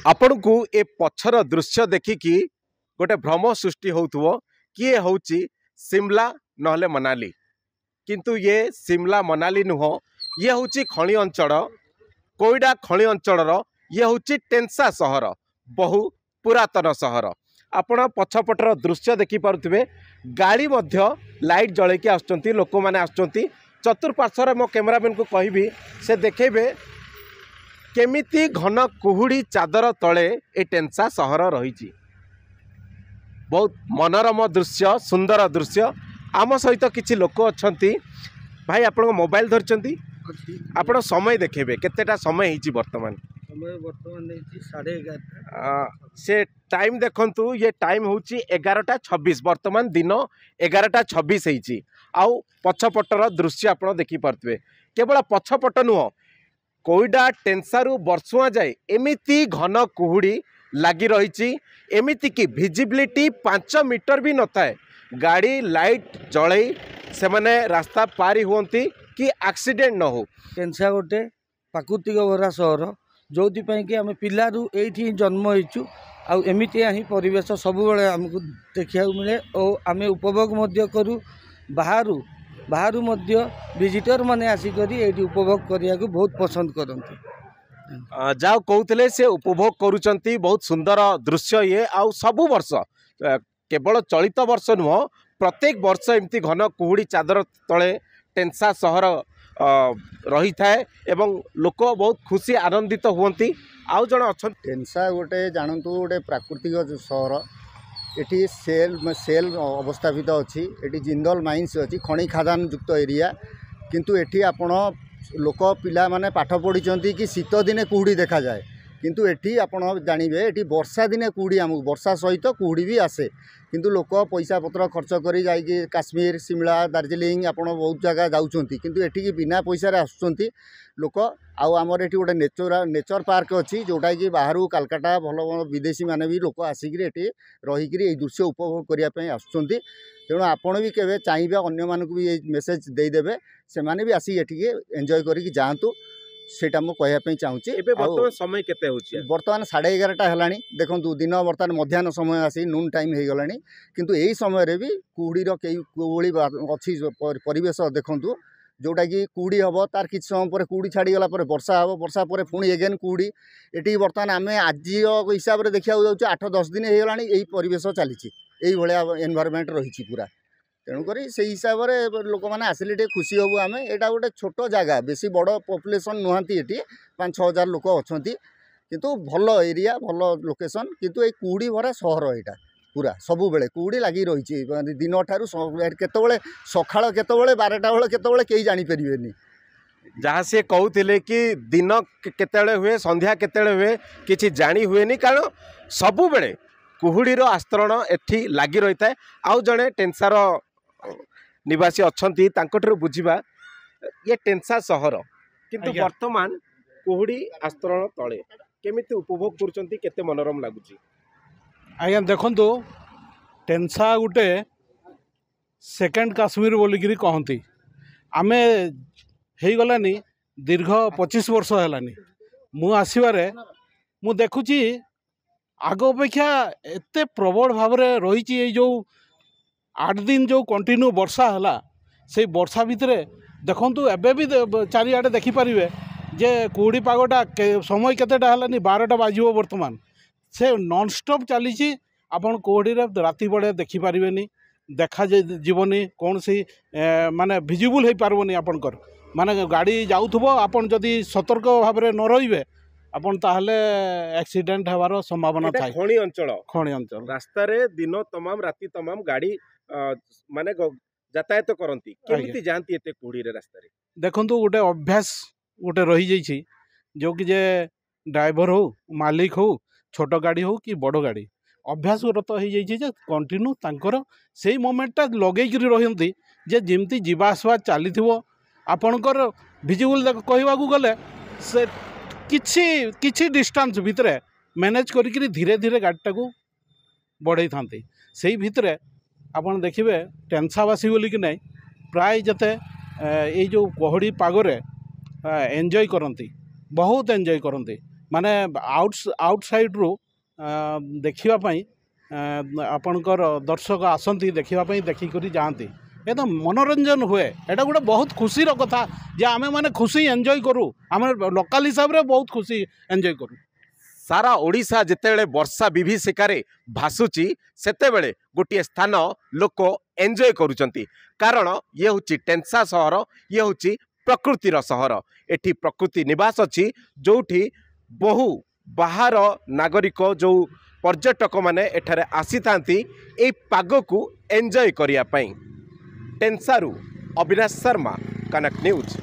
आपण को ए पछर दृश्य देखिकी गोटे भ्रम सृष्टि होउथवो किए होउची शिमला नहले मनाली किंतु ये शिमला मनाली नुह ये होउची खणी अंचल कोईडा खणी अंचल ये होउची टेंसा सहर बहु पुरातन सहर आपण पछपटर दृश्य देखि पारुथिबे गाड़ी मध्य लाइट जळेकी आछंती लोक माने आछंती चतुर्पार्श्वर मो कैमरामैन को कहबी से देखेबे केमिति घन कुहुड़ी चादर तले ए टेंसा सहर रही बहुत मनोरम दृश्य सुंदर दृश्य आम सहित किछि लोक अछंती भाई आपण मोबाइल धरचंती आपण समय देखेबे केतेटा समय हिची वर्तमान समय वर्तमान 11:30 से टाइम देखंतु ये टाइम होची 11:26 वर्तमान दिन 11:26 होईची आउ पछपटर दृश्य आपण देखि परतबे केवल पछपट नुह कोईडा टेंसारू बरसुआ जाए एमिति घन कुहुड़ी लगी रही एमिति की विजिबिलिटी 5 मीटर भी न थाए गाड़ी लाइट जलई से माने रास्ता पारी हुंती कि एक्सीडेंट न हो। टेंसा गोटे प्राकृतिक भरा सहर जो कि आम पिलारू ये जन्म होइचु आउ एमितिया ही परिवेश सब आमको देखा मिले और आम उपभोग मध्य करू बाहरु बाहरु मध्य विजिटर माने आसिक उपभोग करने को बहुत पसंद करते जाओ कहते से उपभोग करुचंती बहुत सुंदर दृश्य ये आउ सबु वर्ष केवल चलित वर्ष नुह प्रत्येक वर्ष एमती घन कुहुड़ी चादर तले टेंसा सहर रही थाए एवं लोक बहुत खुशी आनंदित हुंती आउ जण अच्छा टेंसा गोटे जानतु गोटे प्राकृतिक सहर एटी सेल अवस्थापित अच्छी एटी जिंदल माइन्स अच्छी खଣି खादान युक्त एरिया किंतु एटी आपण लोक पिला माने पाठ पढ़ी कि शीत दिने कुहुड़ी देखा जाए किंतु एटी आपण जानवे एटी वर्षा दिने कुहुड़ी आमको वर्षा सहित कुहुड़ी भी आसे किंतु लोक पैसा पत्र खर्च करी जाइए काश्मीर शिमला दार्जिलिंग आपण बहुत जगह जाउछंती किंतु एटी बिना पैसा आसुचंती लोक आमर एटी गोटे नेचर पार्क अच्छी जोटा कि बाहर कलकाता भल विदेशी माने भी लोक आसिक रहीकि दृश्य उपभोग करने आसुचंती तेणु आपण भी केवे चाहिए अन्य मानक भी ये मेसेज देदेवे से माने भी आसिक एटी एंजॉय करी जातु सेटा मु कहया चाहूँगी बर्तमान समय केते होची बर्तमान 11:30 हेलानी देखंतु दिन बर्तमान मध्याह्न समय आसी नून टाइम हो गलानी किंतु यही समय रे भी कुहुड़ीर कई अच्छी परिवेश देखंतु जोटा कि कुहुड़ी हम तार कि समय पर कुहुड़ी छाड़ीगला वर्षा हम वर्षा पर पुणी एगेन कुहुड़ी ये बर्तमान आम आज हिसाब से देखा जाऊँ 8-10 दिन हो गलानी यही परिवेश चली एनवायरनमेंट रही पूरा तेणुक से हिसाब से लोक मैंने आसिले खुशी हबू आम यहाँ गोटे छोट जगह बेसी बड़ पॉपुलेशन नुहति ये 5-6 हजार लोक अच्छा किंतु भल एरिया भल लोकेशन किंतु ये कुहुड़ी भरा सहर यहाँ पूरा सबु बेले कुहुड़ी लगी रही दिन ठारू केतबेले सकाळ केतबेले 12टा बेले केतबेले केही जानि परिबेनी जहाँ से कहते कि दिन केतेबेले हुए संध्या केतेबेले हुए किछि जानी हुएनी कारण सबु बेले कुहुड़ीर आस्तरण एठी लगी रही था आउ जड़े टेंसार निवासी अच्छी बुझा ये टेंसा सहर किंतु वर्तमान कुहुड़ी आस्तरण तले केमिति उपभोग करचंती केते मनोरम लागुची आज्ञा देखंतु टेंसा गुटे सेकेंड काश्मीर बोलिकी कहती आमे हो गलानी दीर्घ 25 वर्ष है मु आसबारे मु देखुची आग अपेक्षा एते प्रबल भाव में रही जो 8 दिन जो कंटिन्यू वर्षा है से वर्षा भितर देखंतु एबे भी चारिआडे देखिपारे जे कुहुड़ी पागटा समय केतेटा है 12टा बाजिबो वर्तमान से नॉनस्टॉप चली आपन कुहुड़ी राति बेले देखिपारे देखा जीवनी कौन सी माने विजिबल हो पारबनी आपनकर माने गाड़ी जाउथबो आपन जदि सतर्क भाव में न रहिबे आपन ताहले एक्सीडेंट होवार संभावना थाए खणी अंचल रास्ता रे दिन तमाम राति तमाम गाड़ी माने यातायात करती केमिति जानती एते कुहुड़ी रे रास्ता रे देखंतु गोटे अभ्यास गोटे रही जाइछि जो कि जे ड्राइवर हो मालिक हो छोट गाड़ी हो कि बड़ गाड़ी अभ्यासरत हो जाइछि जे कंटिन्यू तांकर सेही मोमेंटटा लगेइकरी रहंती जे जेमती जीवा आसवा चलीथिबो आपणकर विजिबल कहवाकू गले से किछि डिस्टेंस भितर मैनेज करी धीरे धीरे गाड़ीटा को बढ़ई था से भितर आपन देखिए टेंसावासी बोलिकी नहीं प्राय जते ये जो कुहुड़ी पागरे एंजॉय करती बहुत एंजॉय करती माने आउटसाइड्रु देखापी आपणकर दर्शक आसती देखापी देखिक जाती एकदम मनोरंजन हुए एटा गोटे बहुत खुशी कथा जे आमे माने खुशी एंजॉय करूँ आम लोकल हिसाब रे बहुत खुशी एंजॉय करूँ। सारा ओडिशा जितेबले वर्षा विभीषिकार भासुची सेतेबेले गोटे स्थान लोक एंजॉय करुचंती कारण ये हूँ टेंसा सहर ये हूँ प्रकृतिर सहर एठी प्रकृति निवास अच्छी जोठी बहु बाहर नागरिक जो पर्यटक माने एठारे आसी थांती ए पाग को एंजॉय करिया पई। टेंसारू अविनाश शर्मा, कनक न्यूज।